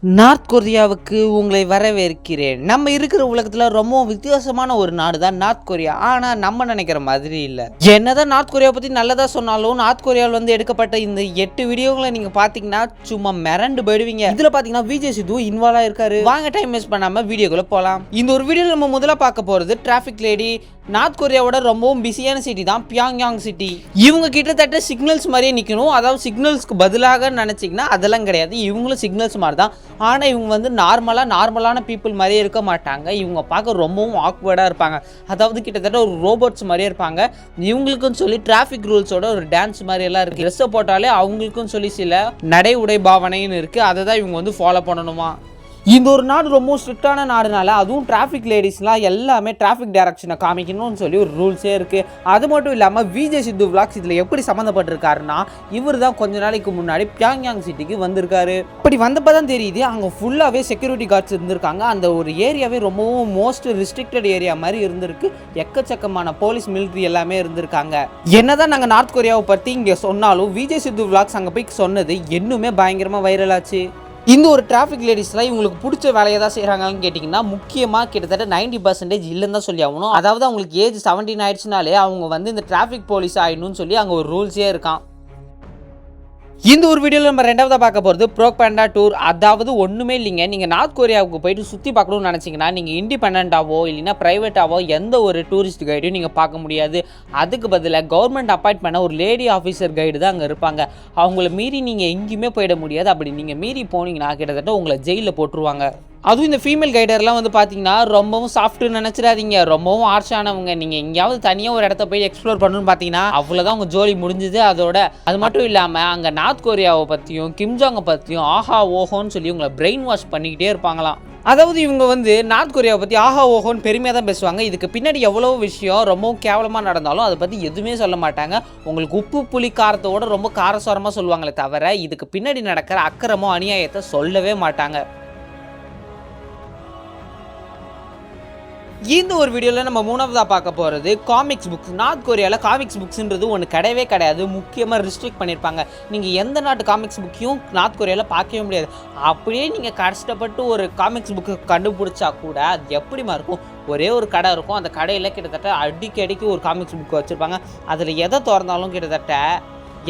North கொரியாவுக்கு உங்களை வரவேற்கிறேன். நம்ம இருக்கிற உலகத்தில் ரொம்பவும் வித்தியாசமான ஒரு நாடு தான் நார்த் கொரியா. ஆனால் நம்ம நினைக்கிற மாதிரி இல்லை. என்னதான் நார்த் கொரியாவை பற்றி நல்லதாக சொன்னாலும் நார்த் கொரியாவில் வந்து எடுக்கப்பட்ட இந்த 8 வீடியோகளை நீங்கள் பார்த்தீங்கன்னா சும்மா மிரண்டு போயிடுவீங்க. இதில் பார்த்தீங்கன்னா விஜய் சித்து இன்வால்வ் ஆயிருக்காரு. வாங்க டைம் வேஸ்ட் பண்ணாமல் வீடியோக்குள்ள போகலாம். இந்த ஒரு வீடியோவில் நம்ம முதல்ல பார்க்க போகிறது டிராஃபிக் லேடி. நார்த் கொரியாவோட ரொம்பவும் பிஸியான சிட்டி தான் பியாங்யாங் சிட்டி. இவங்க கிட்டத்தட்ட சிக்னல்ஸ் மாதிரியே நிற்கணும். அதாவது சிக்னல்ஸ்க்கு பதிலாக நினச்சிங்கன்னா அதெல்லாம் கிடையாது. இவங்களும் சிக்னல்ஸ் மாதிரி தான். ஆனால் இவங்க வந்து நார்மலான பீப்புள் மாதிரியே இருக்க மாட்டாங்க. இவங்க பார்க்க ரொம்பவும் ஆக்வர்டாக இருப்பாங்க. அதாவது கிட்டத்தட்ட ஒரு ரோபோட்ஸ் மாதிரியே இருப்பாங்க. இவங்களுக்குன்னு சொல்லி டிராஃபிக் ரூல்ஸோட ஒரு டான்ஸ் மாதிரி எல்லாம் இருக்குது. ட்ரெஸ்ஸை போட்டாலே அவங்களுக்கும் சொல்லி சில நடை உடை பாவனைன்னு இருக்குது. அதை தான் இவங்க வந்து ஃபாலோ பண்ணணுமா. இந்த ஒரு நாடு ரொம்ப ஸ்ட்ரிக்டான நாடுனால அதுவும் டிராஃபிக் லேடிஸ்லாம் எல்லாமே டிராஃபிக் டைரக்ஷனை காமிக்கணும்னு சொல்லி ஒரு ரூல்ஸே இருக்குது. அது மட்டும் இல்லாமல் விஜய் சித்து விளாக்ஸ் இதில் எப்படி சம்மந்தப்பட்டிருக்காருன்னா இவர் தான் கொஞ்ச நாளைக்கு முன்னாடி பியாங்யாங் சிட்டிக்கு வந்திருக்காரு. அப்படி வந்தப்போ தான் தெரியுது அங்கே ஃபுல்லாகவே செக்யூரிட்டி கார்ட்ஸ் இருந்திருக்காங்க. அந்த ஒரு ஏரியாவே ரொம்பவும் மோஸ்ட் ரெஸ்ட்ரிக்டட் ஏரியா மாதிரி இருந்திருக்கு. எக்கச்சக்கமான போலீஸ் மிலிட்ரி எல்லாமே இருந்திருக்காங்க. என்னதான் நாங்கள் நார்த் கொரியாவை பற்றி இங்கே சொன்னாலும் விஜய் சித்து விளாக்ஸ் அங்கே போய் சொன்னது இன்னுமே பயங்கரமாக வைரல் ஆச்சு. இந்த ஒரு டிராஃபிக் லேடிஸ்லாம் இவங்களுக்கு பிடிச்ச வேலையை தான் செய்கிறாங்கன்னு கேட்டிங்கன்னா முக்கியமாக கிட்டத்தட்ட 90% இல்லைன்னு தான் சொல்லி ஆகணும். அதாவது அவங்களுக்கு ஏஜ் 17 ஆயிடுச்சுனாலே அவங்க வந்து இந்த டிராஃபிக் போலீஸ் ஆகிடணும்னு சொல்லி அங்கே ஒரு ரூல்ஸே இருக்கான். இந்த ஒரு வீடியோவில் நம்ம ரெண்டாவதாக பார்க்க போகிறது ப்ரோபேண்டா டூர். அதாவது ஒன்றுமே இல்லைங்க, நீங்கள் நார்த் கொரியாவுக்கு போயிட்டு சுற்றி பார்க்கணும்னு நினச்சிங்கன்னா நீங்கள் இண்டிபெண்ட்டாவோ இல்லைன்னா ப்ரைவேட்டாவோ எந்த ஒரு டூரிஸ்ட் கைடையும் நீங்கள் பார்க்க முடியாது. அதுக்கு பதிலாக கவர்மெண்ட் அப்பாயிண்ட் பண்ண ஒரு லேடி ஆஃபீஸர் கைடு தான் அங்கே இருப்பாங்க. அவங்கள மீறி நீங்கள் எங்கேயுமே போயிட முடியாது. அப்படி நீங்கள் மீறி போனீங்கன்னா கிட்டத்தட்ட உங்களை ஜெயிலில் போட்டுருவாங்க. அதுவும் இந்த ஃபீமேல் கைடர்லாம் வந்து பார்த்தீங்கன்னா ரொம்பவும் சாஃப்ட்டுன்னு நினச்சிடாதீங்க, ரொம்பவும் ஆர்ஷானவங்க. நீங்கள் எங்கேயாவது தனியாக ஒரு இடத்த போய் எக்ஸ்ப்ளோர் பண்ணணும்னு பார்த்தீங்கன்னா அவ்வளோதான் உங்கள் ஜோலி முடிஞ்சுது. அதோட அது மட்டும் இல்லாமல் அங்கே நார்த் கொரியாவை பற்றியும் கிம்ஜாங்கை பற்றியும் ஆஹா ஓஹோன்னு சொல்லி உங்களை பிரெயின் வாஷ் பண்ணிக்கிட்டே இருப்பாங்களாம். அதாவது இவங்க வந்து நார்த் கொரியாவை பற்றி ஆஹா ஓஹோன்னு பெருமையாக தான் பேசுவாங்க. இதுக்கு பின்னாடி எவ்வளோ விஷயம் ரொம்பவும் கேவலமாக நடந்தாலும் அதை பற்றி எதுவுமே சொல்ல மாட்டாங்க. உங்களுக்கு உப்பு புளி காரத்தோட ரொம்ப காரசாரமாக சொல்லுவாங்களே தவிர இதுக்கு பின்னாடி நடக்கிற அக்கிரமோ அநியாயத்தை சொல்லவே மாட்டாங்க. இந்த ஒரு வீடியோவில் நம்ம மூணாவதாக பார்க்க போகிறது காமிக்ஸ் புக்ஸ். நார்த் கொரியாவில் காமிக்ஸ் புக்ஸ்ன்றது ஒன்று கிடையவே கிடையாது. முக்கியமாக ரிஸ்ட்ரிக்ட் பண்ணியிருப்பாங்க. நீங்கள் எந்த நாட்டு காமிக்ஸ் புக்கையும் நார்த் கொரியாவில் பார்க்கவே முடியாது. அப்படியே நீங்கள் கஷ்டப்பட்டு ஒரு காமிக்ஸ் புக்கு கண்டுபிடிச்சா கூட அது எப்படிமா இருக்கும், ஒரே ஒரு கடை இருக்கும். அந்த கடையில் கிட்டத்தட்ட அடிக்கடிக்கு ஒரு காமிக்ஸ் புக்கு வச்சுருப்பாங்க. அதில் எதை திறந்தாலும் கிட்டத்தட்ட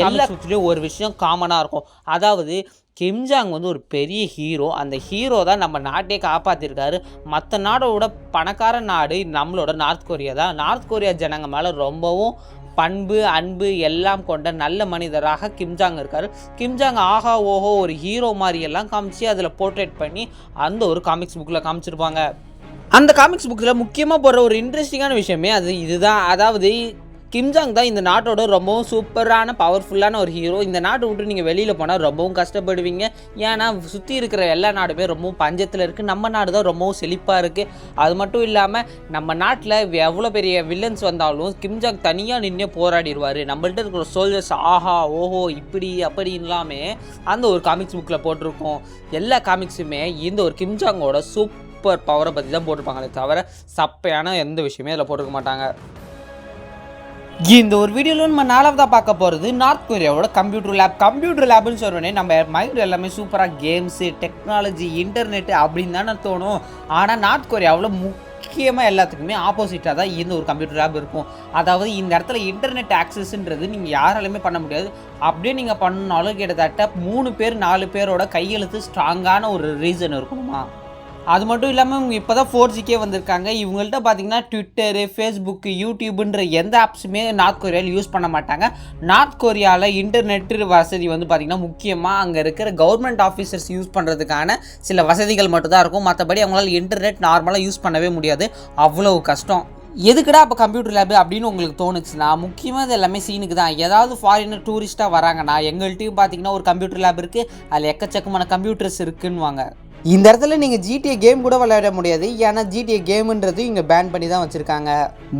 எல்லா புக்ஸ்லேயும் ஒரு விஷயம் காமனாக இருக்கும். அதாவது கிம்ஜாங் வந்து ஒரு பெரிய ஹீரோ. அந்த ஹீரோ தான் நம்ம நாட்டையே காப்பாற்றிருக்காரு. மற்ற நாடோட பணக்கார நாடு நம்மளோட நார்த் கொரியா தான். நார்த் கொரியா ஜனங்க மேலே ரொம்பவும் பண்பு அன்பு எல்லாம் கொண்ட நல்ல மனிதராக கிம்ஜாங் இருக்கார். கிம்ஜாங் ஆஹா ஓஹோ ஒரு ஹீரோ மாதிரி எல்லாம் காமிச்சு அதில் போர்ட்ரேட் பண்ணி அந்த ஒரு காமிக்ஸ் புக்கில் காமிச்சிருப்பாங்க. அந்த காமிக்ஸ் புக்கில் முக்கியமாக போடுற ஒரு இன்ட்ரெஸ்டிங்கான விஷயமே இதுதான். அதாவது கிம்ஜாங் தான் இந்த நாட்டோட ரொம்பவும் சூப்பரான பவர்ஃபுல்லான ஒரு ஹீரோ. இந்த நாட்டை விட்டு நீங்கள் வெளியில் போனால் ரொம்பவும் கஷ்டப்படுவீங்க. ஏன்னா சுற்றி இருக்கிற எல்லா நாடுமே ரொம்பவும் பஞ்சத்தில் இருக்குது. நம்ம நாடு தான் ரொம்பவும் செழிப்பாக இருக்குது. அது மட்டும் இல்லாமல் நம்ம நாட்டில் எவ்வளோ பெரிய வில்லன்ஸ் வந்தாலும் கிம்ஜாங் தனியாக நின்று போராடிடுவார். நம்மள்ட்ட இருக்கிற சோல்ஜர்ஸ் ஆஹா ஓஹோ இப்படி அப்படின்லாமே அந்த ஒரு காமிக்ஸ் புக்கில் போட்டிருக்கோம். எல்லா காமிக்ஸுமே இந்த ஒரு கிம்ஜாங்கோட சூப்பர் பவரை பற்றி தான் போட்டிருப்பாங்களே தவிர சப்பையான எந்த விஷயமே அதில் போட்டிருக்க மாட்டாங்க. இந்த ஒரு வீடியோவில் நம்ம நாலாவதாக பார்க்க போகிறது நார்த் கொரியாவோட கம்ப்யூட்டர் லேப்னு சொல்கிறோன்னே நம்ம மைண்ட் எல்லாமே சூப்பராக கேம்ஸு டெக்னாலஜி இன்டர்நெட்டு அப்படின்னு தானே தோணும். ஆனால் நார்த் கொரியாவில் முக்கியமாக எல்லாத்துக்குமே ஆப்போசிட்டாக தான் இந்த ஒரு கம்ப்யூட்டர் லேப் இருக்கும். அதாவது இந்த இடத்துல இன்டர்நெட் ஆக்சஸ்ன்றது நீங்கள் யாராலுமே பண்ண முடியாது. அப்படியே நீங்கள் பண்ணாலும் கிட்டத்தட்ட 3 பேர் 4 பேரோட கையெழுத்து ஸ்ட்ராங்கான ஒரு ரீசன் இருக்கணுமா. அது மட்டும் இல்லாமல் இவங்க இப்போ தான் 4Gக்கே வந்திருக்காங்க. இவங்கள்ட்ட பார்த்தீங்கன்னா ட்விட்டரு ஃபேஸ்புக்கு யூடியூப்ன்ற எந்த ஆப்ஸுமே நார்த் கொரியாவில் யூஸ் பண்ண மாட்டாங்க. நார்த் கொரியாவில் இன்டர்நெட் வசதி வந்து பார்த்திங்கன்னா முக்கியமாக அங்கே இருக்கிற கவர்மெண்ட் ஆஃபீஸர்ஸ் யூஸ் பண்ணுறதுக்கான சில வசதிகள் மட்டும்தான் இருக்கும். மற்றபடி அவங்களால இன்டர்நெட் நார்மலாக யூஸ் பண்ணவே முடியாது. அவ்வளோ கஷ்டம். எதுக்குடா அப்போ கம்ப்யூட்டர் லேபு அப்படின்னு உங்களுக்கு தோணுச்சுன்னா முக்கியமாக இது எல்லாமே சீனுக்கு தான். ஏதாவது ஃபாரினர் டூரிஸ்ட்டாக வராங்கன்னா எங்கள்கிட்டையும் பார்த்தீங்கன்னா ஒரு கம்ப்யூட்டர் லேப் இருக்குது, அதில் எக்கச்சக்கமான கம்ப்யூட்டர்ஸ் இருக்குன்னுவாங்க. இந்த இடத்துல நீங்கள் GTA கேம் கூட விளையாட முடியாது. ஏன்னா GTA கேமுன்றது இங்கே பேன் பண்ணி தான் வச்சுருக்காங்க.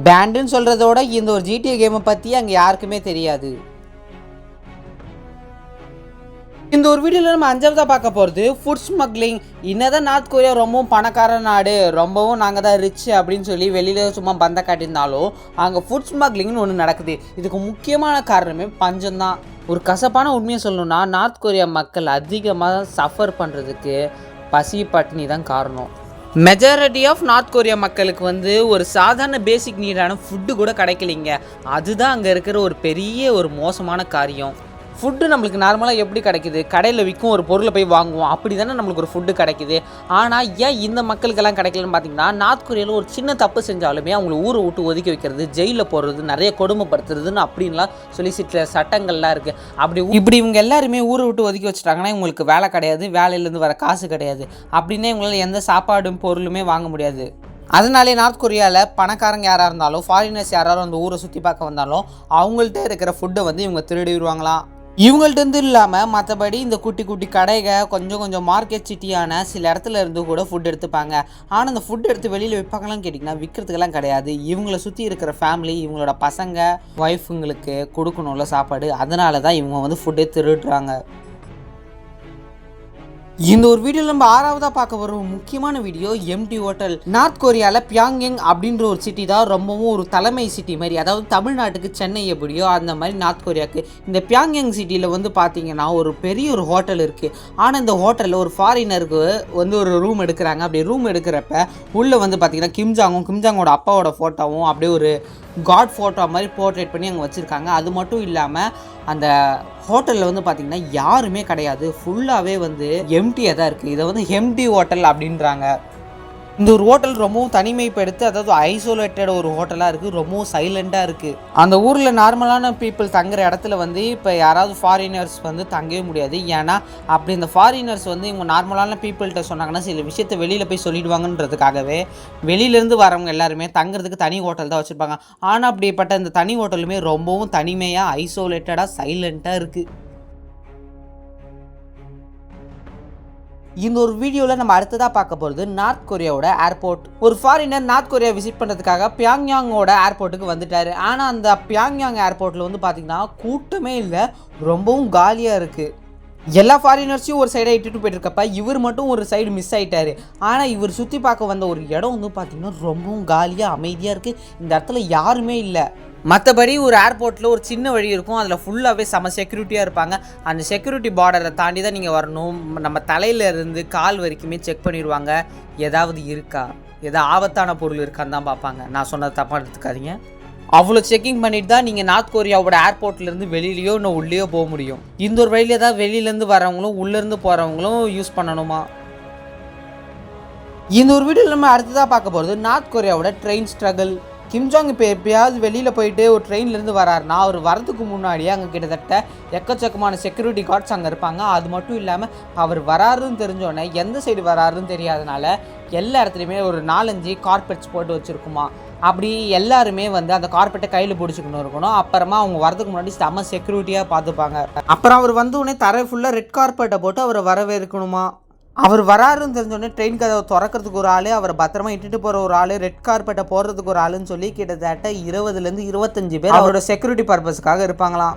பேண்டுன்னு சொல்கிறதோட இந்த ஒரு GTA கேமை பற்றி அங்கே யாருக்குமே தெரியாது. இந்த ஒரு வீடியோவில் நம்ம 5ஆவதாக பார்க்க போகிறது ஃபுட் ஸ்மக்லிங். என்னதான் நார்த் கொரியா ரொம்பவும் பணக்கார நாடு, ரொம்பவும் நாங்கள் தான் ரிச் அப்படின்னு சொல்லி வெளியில் சும்மா பந்த காட்டியிருந்தாலும் அங்கே ஃபுட் ஸ்மக்லிங்னு ஒன்று நடக்குது. இதுக்கு முக்கியமான காரணமே பஞ்சம்தான். ஒரு கசப்பான உண்மையை சொல்லணும்னா நார்த் கொரியா மக்கள் அதிகமாக சஃபர் பண்ணுறதுக்கு பசி பட்டினி தான் காரணம். மெஜாரிட்டி ஆஃப் நார்த் கொரியா மக்களுக்கு வந்து ஒரு சாதாரண பேசிக் நீடான ஃபுட்டு கூட கிடைக்கலைங்க. அதுதான் அங்கே இருக்கிற ஒரு பெரிய ஒரு மோசமான காரியம். ஃபுட்டு நம்மளுக்கு நார்மலாக எப்படி கிடைக்குது? கடையில் விற்கும் ஒரு பொருளை போய் வாங்குவோம், அப்படி தானே நம்மளுக்கு ஒரு ஃபுட்டு கிடைக்குது. ஆனால் ஏன் இந்த மக்களுக்கெல்லாம் கிடைக்கலன்னு பார்த்தீங்கன்னா, நார்த் கொரியாவில் ஒரு சின்ன தப்பு செஞ்சாலுமே அவங்கள ஊரை விட்டு ஒதுக்கி வைக்கிறது, ஜெயிலில் போடுறது, நிறைய கொடுமைப்படுத்துறதுன்னு அப்படின்லாம் சொல்லி சில சட்டங்கள்லாம் இருக்குது. இப்படி இவங்க எல்லாருமே ஊரை விட்டு ஒதுக்கி வச்சுட்டாங்கன்னா இவங்களுக்கு வேலை கிடையாது, வேலையிலேருந்து வர காசு கிடையாது, அப்படின்னே இவங்களால எந்த சாப்பாடும் பொருளுமே வாங்க முடியாது. அதனாலே நார்த் கொரியாவில் பணக்காரங்க யாராக இருந்தாலும், ஃபாரினர்ஸ் யாராவது அந்த ஊரை சுற்றி பார்க்க வந்தாலும் அவங்கள்ட்ட இருக்கிற ஃபுட்டை வந்து இவங்க திருடிடுவாங்களாம். இவங்கள்ட்ட இல்லாமல் மற்றபடி இந்த குட்டி குட்டி கடைகள், கொஞ்சம் மார்க்கெட் சிட்டியான சில இடத்துல இருந்து கூட ஃபுட் எடுத்துப்பாங்க. ஆனால் அந்த ஃபுட் எடுத்து வெளியில் விற்பாங்களான்னு கேட்டிங்கன்னா விற்கிறதுக்கெல்லாம் கிடையாது. இவங்களை சுற்றி இருக்கிற ஃபேமிலி, இவங்களோட பசங்க, ஒய்ஃபுங்களுக்கு கொடுக்கணும்ல சாப்பாடு, அதனால தான் இவங்க வந்து ஃபுட்டே திருடுறாங்க. இந்த ஒரு வீடியோவில் நம்ம 6வதாக பார்க்க வர ஒரு முக்கியமான வீடியோ எம்டி ஹோட்டல். நார்த் கொரியாவில் பியாங்யாங் அப்படின்ற ஒரு சிட்டி தான் ரொம்பவும் ஒரு தலைமை சிட்டி மாதிரி. அதாவது தமிழ்நாட்டுக்கு சென்னை எப்படியோ அந்த மாதிரி நார்த் கொரியாவுக்கு இந்த பியாங்யாங் சிட்டியில் வந்து பார்த்தீங்கன்னா ஒரு பெரிய ஒரு ஹோட்டல் இருக்குது. ஆனால் இந்த ஹோட்டலில் ஒரு ஃபாரினருக்கு வந்து ஒரு ரூம் எடுக்கிறாங்க. அப்படி ரூம் எடுக்கிறப்ப உள்ளே வந்து பார்த்தீங்கன்னா கிம்ஜாங்கோட அப்பாவோட ஃபோட்டோவும் அப்படியே ஒரு காட் ஃபோட்டோ மாதிரி போர்ட்ரேட் பண்ணி அங்கே வச்சுருக்காங்க. அது மட்டும் இல்லாமல் அந்த ஹோட்டலில் வந்து பார்த்திங்கன்னா யாருமே கிடையாது, ஃபுல்லாகவே வந்து எம்டியாக தான் இருக்குது. இதை வந்து எம்டி ஹோட்டல் அப்படின்றாங்க. இந்த ஒரு ஹோட்டல் ரொம்பவும் தனிமைப்படுத்தி, அதாவது ஐசோலேட்டட் ஒரு ஹோட்டலாக இருக்குது, ரொம்பவும் சைலண்ட்டாக இருக்குது. அந்த ஊரில் நார்மலான பீப்புள் தங்குற இடத்துல வந்து இப்போ யாராவது ஃபாரினர்ஸ் வந்து தங்கவே முடியாது. ஏன்னா அப்படி இந்த ஃபாரினர்ஸ் வந்து இவங்க நார்மலான பீப்புள்கிட்ட சொன்னாங்கன்னா சில விஷயத்தை வெளியில் போய் சொல்லிடுவாங்கன்றதுக்காகவே வெளியிலேருந்து வரவங்க எல்லாருமே தங்குறதுக்கு தனி ஹோட்டல் தான் வச்சுருப்பாங்க. ஆனால் அப்படிப்பட்ட இந்த தனி ஹோட்டலுமே ரொம்பவும் தனிமையாக, ஐசோலேட்டடாக, சைலண்ட்டாக இருக்குது. இந்த ஒரு வீடியோவில் நம்ம அடுத்ததாக பார்க்க போகிறது நார்த் கொரியாவோட ஏர்போர்ட். ஒரு ஃபாரினர் நார்த் கொரியா விசிட் பண்ணுறதுக்காக பியாங்யாங்கோட ஏர்போர்ட்டுக்கு வந்துட்டார். ஆனால் அந்த பியாங்யாங் ஏர்போர்ட்டில் வந்து பார்த்திங்கன்னா கூட்டமே இல்லை, ரொம்பவும் காலியாக இருக்குது. எல்லா ஃபாரினர்ஸையும் ஒரு சைடாக இட்டுட்டு போயிட்டுருக்கப்ப இவர் மட்டும் ஒரு சைடு மிஸ் ஆகிட்டார். ஆனால் இவர் சுற்றி பார்க்க வந்த ஒரு இடம் வந்து பார்த்திங்கன்னா ரொம்பவும் காலியாக, அமைதியாக இருக்குது. இந்த இடத்துல யாருமே இல்லை. மற்றபடி ஒரு ஏர்போர்ட்டில் ஒரு சின்ன வழி இருக்கும், அதில் ஃபுல்லாகவே செம செக்யூரிட்டியாக இருப்பாங்க. அந்த செக்யூரிட்டி பார்டரை தாண்டி தான் நீங்கள் வரணும். நம்ம தலையிலேருந்து கால் வரைக்குமே செக் பண்ணிடுவாங்க, ஏதாவது இருக்கா, ஏதாவது ஆபத்தான பொருள் இருக்கான்னு தான் பார்ப்பாங்க. நான் சொன்னது தப்பாக எடுத்துக்காதீங்க. அவ்வளோ செக்கிங் பண்ணிட்டு தான் நீங்கள் நார்த் கொரியாவோட ஏர்போர்ட்லேருந்து வெளியிலையோ இன்னும் உள்ளேயோ போக முடியும். இந்த ஒரு வழியிலே தான் வெளியிலேருந்து வரவங்களும் உள்ளேருந்து போகிறவங்களும் யூஸ் பண்ணணுமா. இந்த ஒரு வீடியோவில் நம்ம அடுத்ததாக பார்க்க போகிறது நார்த் கொரியாவோட ட்ரெயின் ஸ்ட்ரகிள். கிம்ஜாங் இப்போ எப்பயாவது வெளியில் போயிட்டு ஒரு ட்ரெயின்லேருந்து வராருன்னா அவர் வரதுக்கு முன்னாடியே அங்கே கிட்டத்தட்ட எக்கச்சக்கமான செக்யூரிட்டி கார்ட்ஸ் அங்கே இருப்பாங்க. அது மட்டும் இல்லாமல் அவர் வராருன்னு தெரிஞ்சோடனே எந்த சைடு வராருன்னு தெரியாதனால எல்லா இடத்துலையுமே ஒரு 4-5 கார்பெட்ஸ் போட்டு வச்சுருக்குமா. அப்படி எல்லாருமே வந்து அந்த கார்பெட்டை கையில் பிடிச்சிக்கணும் இருக்கணும். அப்புறமா அவங்க வரதுக்கு முன்னாடி செம்ம செக்யூரிட்டியாக பார்த்துப்பாங்க. அப்புறம் அவர் வந்து உடனே தரை ஃபுல்லாக ரெட் கார்பெட்டை போட்டு அவரை வரவேற்கணுமா. அவர் வராருன்னு தெரிஞ்சோடனே ட்ரெயின் கதவை திறக்கிறதுக்கு ஒரு ஆள், அவரை பத்திரமா இட்டுட்டு போகிற ஒரு ஆள், ரெட் கார்பெட்டை போடுறதுக்கு ஒரு ஆளுன்னு சொல்லி கிட்டத்தட்ட 20லேருந்து 25 பேர் அவரோட செக்யூரிட்டி பர்பஸ்க்காக இருப்பாங்களாம்.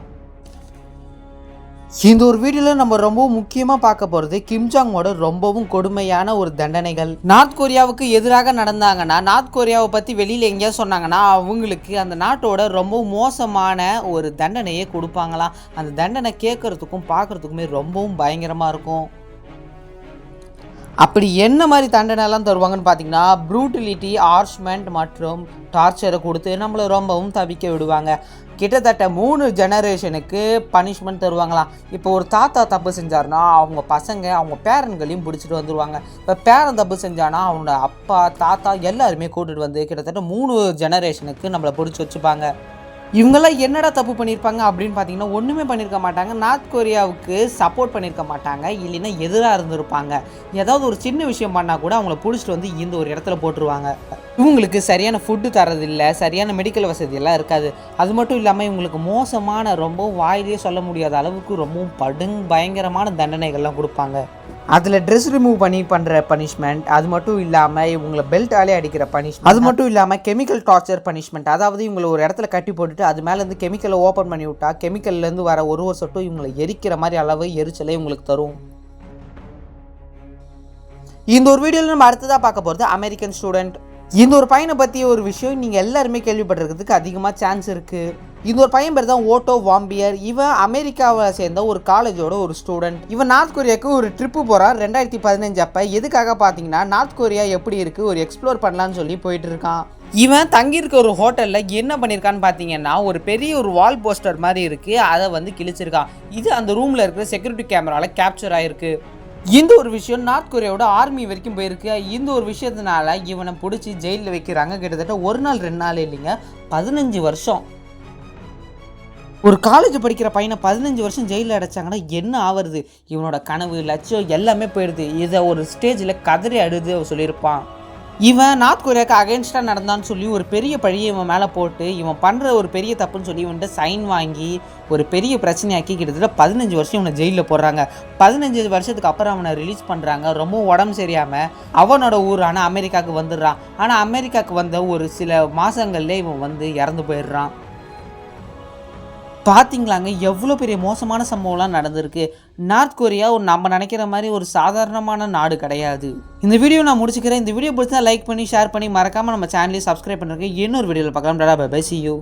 இந்த ஒரு வீடியோவில் நம்ம ரொம்பவும் முக்கியமாக பார்க்க போகிறது கிம்ஜாங்கோட ரொம்பவும் கொடுமையான ஒரு தண்டனைகள். நார்த் கொரியாவுக்கு எதிராக நடந்தாங்கன்னா, நார்த் கொரியாவை பற்றி வெளியில் எங்கேயா சொன்னாங்கன்னா அவங்களுக்கு அந்த நாட்டோட ரொம்ப மோசமான ஒரு தண்டனையே கொடுப்பாங்களாம். அந்த தண்டனை கேட்குறதுக்கும் பார்க்குறதுக்குமே ரொம்பவும் பயங்கரமாக இருக்கும். அப்படி என்ன மாதிரி தண்டனைலாம் தருவாங்கன்னு பார்த்தீங்கன்னா ப்ரூட்டிலிட்டி, ஆர்ஷ்மெண்ட் மற்றும் டார்ச்சரை கொடுத்து நம்மளை ரொம்பவும் தவிக்க விடுவாங்க. கிட்டத்தட்ட 3 ஜெனரேஷனுக்கு பனிஷ்மெண்ட் தருவாங்களாம். இப்போ ஒரு தாத்தா தப்பு செஞ்சாருன்னா அவங்க பசங்க அவங்க பேரன்களையும் பிடிச்சிட்டு வந்துடுவாங்க. இப்போ பேரன் தப்பு செஞ்சானா அவனோட அப்பா, தாத்தா எல்லாருமே கூட்டிகிட்டு வந்து கிட்டத்தட்ட 3 ஜெனரேஷனுக்கு நம்மளை பிடிச்சி வச்சுப்பாங்க. இவங்கெல்லாம் என்னடா தப்பு பண்ணியிருப்பாங்க அப்படின்னு பார்த்தீங்கன்னா ஒன்றுமே பண்ணியிருக்க மாட்டாங்க. நார்த் கொரியாவுக்கு சப்போர்ட் பண்ணியிருக்க மாட்டாங்க, இல்லைன்னா எதிராக இருந்திருப்பாங்க. ஏதாவது ஒரு சின்ன விஷயம் பண்ணால் கூட அவங்கள பிடிச்சிட்டு வந்து இந்த ஒரு இடத்துல போட்டுருவாங்க. இவங்களுக்கு சரியான ஃபுட்டு தரதில்லை, சரியான மெடிக்கல் வசதியெல்லாம் இருக்காது. அது மட்டும் இல்லாமல் இவங்களுக்கு மோசமான, ரொம்பவும் வாயிலே சொல்ல முடியாத அளவுக்கு ரொம்பவும் பயங்கரமான தண்டனைகள்லாம் கொடுப்பாங்க. அதில் ட்ரெஸ் ரிமூவ் பண்ணுற பனிஷ்மெண்ட், அது மட்டும் இல்லாமல் இவங்களை பெல்ட்டாலே அடிக்கிற பனிஷ்மெண்ட், அது மட்டும் இல்லாமல் கெமிக்கல் டார்ச்சர் பனிஷ்மெண்ட். அதாவது இவங்களை ஒரு இடத்துல கட்டி போட்டுட்டு அது மேலேருந்து கெமிக்கலை ஓப்பன் பண்ணி விட்டா கெமிக்கல்லேருந்து வர ஒரு சொட்டும் இவங்களை எரிக்கிற மாதிரி அளவு எரிச்சலை இவங்களுக்கு தரும். இந்த ஒரு வீடியோவில் நம்ம அடுத்ததாக பார்க்க போகிறது அமெரிக்கன் ஸ்டூடெண்ட். இந்த ஒரு பையனை பற்றி ஒரு விஷயம் நீங்கள் எல்லாருமே கேள்விப்பட்டிருக்கிறதுக்கு அதிகமாக சான்ஸ் இருக்குது. இந்த ஒரு பையன் பேர் தான் ஓட்டோ வாம்பியர். இவன் அமெரிக்காவை சேர்ந்த ஒரு காலேஜோட ஒரு ஸ்டூடெண்ட். இவன் நார்த் கொரியாவுக்கு ஒரு ட்ரிப்பு போகிறான் 2015 அப்போ. எதுக்காக பார்த்தீங்கன்னா நார்த் கொரியா எப்படி இருக்குது ஒரு எக்ஸ்ப்ளோர் பண்ணலான்னு சொல்லி போயிட்டு இருக்கான். இவன் தங்கியிருக்க ஒரு ஹோட்டலில் என்ன பண்ணியிருக்கான்னு பார்த்தீங்கன்னா ஒரு பெரிய ஒரு வால் போஸ்டர் மாதிரி இருக்குது, அதை வந்து கிழிச்சிருக்கான். இது அந்த ரூமில் இருக்கிற செக்யூரிட்டி கேமராவில் கேப்சர் ஆகிருக்கு. இந்த ஒரு விஷயம் நார்த் கொரியாவோட ஆர்மி வரைக்கும் போயிருக்கு. இந்த ஒரு விஷயத்தினால இவனை பிடிச்சி ஜெயிலில் வைக்கிறாங்க. கிட்டத்தட்ட ஒரு நாள் 2 நாள் இல்லைங்க, 15 வருஷம். ஒரு காலேஜ் படிக்கிற பையனை 15 வருஷம் ஜெயிலில் அடைச்சாங்கன்னா என்ன ஆவறது? இவனோட கனவு லட்சியம் எல்லாமே போயிடுது. இதை ஒரு ஸ்டேஜில் கதறி அழுது சொல்லியிருப்பான். இவன் நார்த் கொரியாவுக்கு அகேன்ஸ்டாக நடந்தான்னு சொல்லி ஒரு பெரிய பழியை இவன் மேலே போட்டு இவன் பண்ணுற ஒரு பெரிய தப்புன்னு சொல்லி இவன்கிட்ட சைன் வாங்கி ஒரு பெரிய பிரச்சனையாக்கி கிட்டத்தட்ட 15 வருஷம் இவனை ஜெயிலில் போடுறாங்க. 15 வருஷத்துக்கு அப்புறம் அவனை ரிலீஸ் பண்ணுறாங்க. ரொம்ப உடம்பு சரியாமல் அவனோட ஊரான அமெரிக்காவுக்கு வந்துடுறான். ஆனால் அமெரிக்காவுக்கு வந்த ஒரு சில மாதங்கள்லேயே இவன் வந்து இறந்து போயிடுறான். பார்த்தீங்களாங்க எவ்வளோ பெரிய மோசமான சம்பவம்லாம் நடந்திருக்கு. நார்த் கொரியா நம்ம நினைக்கிற மாதிரி ஒரு சாதாரணமான நாடு கிடையாது. இந்த வீடியோ நான் முடிச்சுக்கிறேன். இந்த வீடியோ பிடிச்சா லைக் பண்ணி ஷேர் பண்ணி மறக்காமல் நம்ம சேனலையும் சப்ஸ்கிரைப் பண்ணுறேன். இன்னொரு வீடியோவில் பார்க்கலாம். Bye bye, see you.